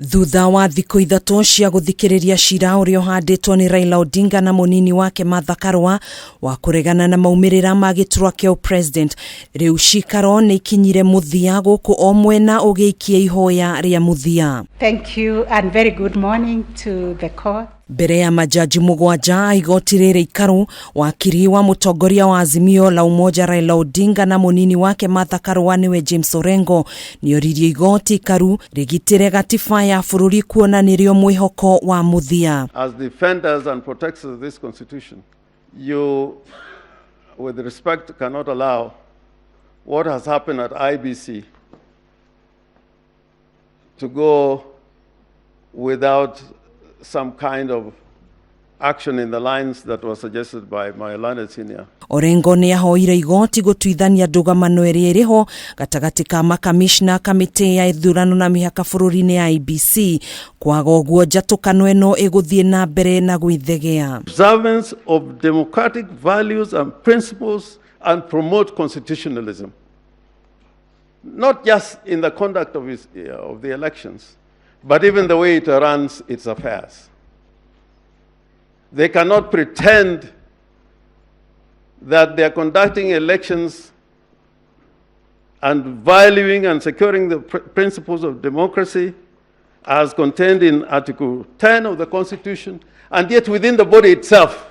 Thutha wa thikũ ithatũ cia guthikiriria ciira uria uhanditwo ni Raila Odinga na munini wake Martha Karua wa kuregana na maumirira ma giturwa kia president, riu cikaro ni ikinyire muthia guku o mwena ugiikia ihoya ria muthia. Thank you and very good morning to the court. Mbere ya majaji mugwanja igoti riri ikaru, wakiri wa mutongoria wa Azimio la Umoja Raila Odinga na munini wake Martha Karua niwe James Orengo nioritie igoti ikaru rigitire gatiba ya bururi kuona nirio mwihoko wa muthia. As defenders and protectors of this constitution, you with respect cannot allow what has happened at IEBC to go without some kind of action in the lines that was suggested by my learned senior. Orengo ni ahoire igoti gutuithania ndugamano iri iriho gatagati ka makamishna kamiti ya ithurano na mihaka bururi-ini ya IEBC kwaga uguo njatukano eno iguthie na mbere na gwithegea. Observance of democratic values and principles and promote constitutionalism, not just in the conduct of the elections, but even the way it runs its affairs. They cannot pretend that they are conducting elections and valuing and securing the principles of democracy as contained in Article 10 of the Constitution, and yet within the body itself,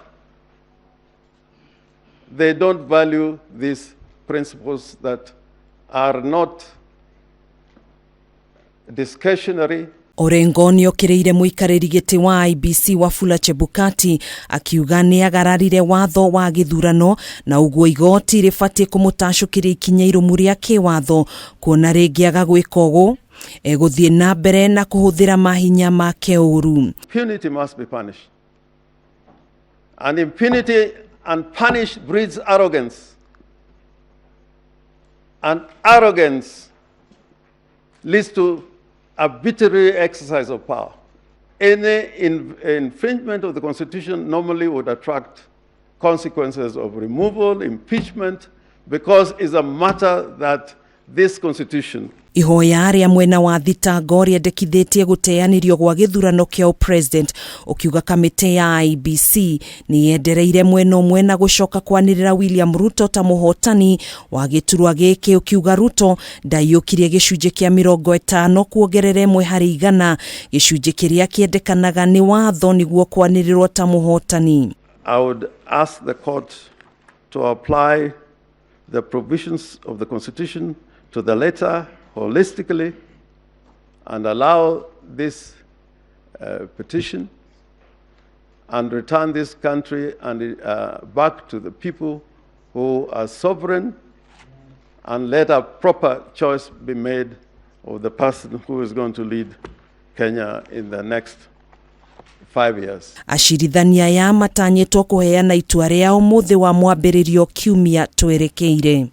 they don't value these principles that are not discretionary. Orengo ni okireire muikariri giti wa IEBC Wafula Chebukati akiuga ni agararire watho wa githurano na uguo igoti rifatie kumutacukira ikinya irumu ria kiwatho kuona ringi agagwika ugu eguthie na mbere na kuhuthira mahinya make uru. Impunity must be punished, and impunity unpunished breeds arrogance, and arrogance leads to arbitrary exercise of power. Any infringement of the Constitution normally would attract consequences of removal, impeachment, because it's a matter that this Constitution. Ihoya ria mwena wa thitango riendekithitie guteanirio gwa githurano kia president, ukiuga kamiti ya IEBC ni yendereire mwena gucoka kwanirira William Ruto ta muhotani wa giturwa giki, ukiuga Ruto ndaiyukirie gicunje kia 50 kuongerere 100 gicunje kiria kiendekanaga ni watho niguo kwanirirwo ta muhotani. I would ask the court to apply the provisions of the Constitution to the letter holistically and allow this petition and return this country and back to the people who are sovereign, and let a proper choice be made of the person who is going to lead Kenya in the next 5 years. Acirithania ya matanyitwo kuheana itua riao muthi wa mwambiririo kiumia twerekeire.